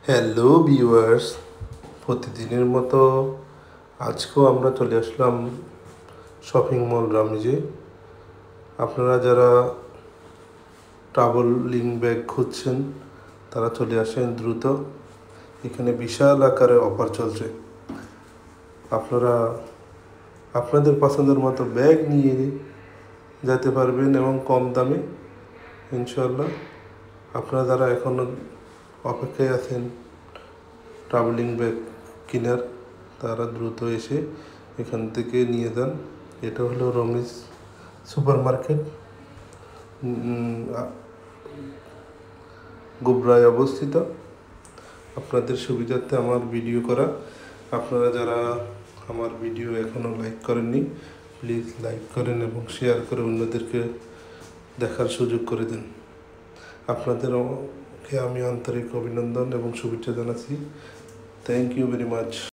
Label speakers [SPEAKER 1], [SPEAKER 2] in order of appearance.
[SPEAKER 1] Hello viewers, প্রতিদিনের মতো আজকেও আমরা চলে আসলাম শপিং মল রামিজে। আপনারা যারা ট্রাভেলিং ব্যাগ খুঁজছেন তারা চলে আসেন দ্রুত। এখানে বিশাল আকারে অফার চলছে। আপনারা আপনাদের পছন্দের মতো ব্যাগ নিয়ে যেতে পারবেন এবং কম দামে ইনশাল্লাহ। আপনারা যারা এখনও অপেক্ষায় আছেন ট্রাভেলিং ব্যাগ কেনার, তারা দ্রুত এসে এখান থেকে নিয়ে যান। এটা হলো রমিজ সুপার মার্কেট, গোবরায় অবস্থিত। আপনাদের সুবিধার্থে আমার ভিডিও করা। আপনারা যারা আমার ভিডিও এখনও লাইক করেননি, প্লিজ লাইক করেন এবং শেয়ার করে অন্যদেরকে দেখার সুযোগ করে দেন। আপনাদেরকে আমি আন্তরিক অভিনন্দন এবং শুভেচ্ছা জানাচ্ছি। Thank you very much.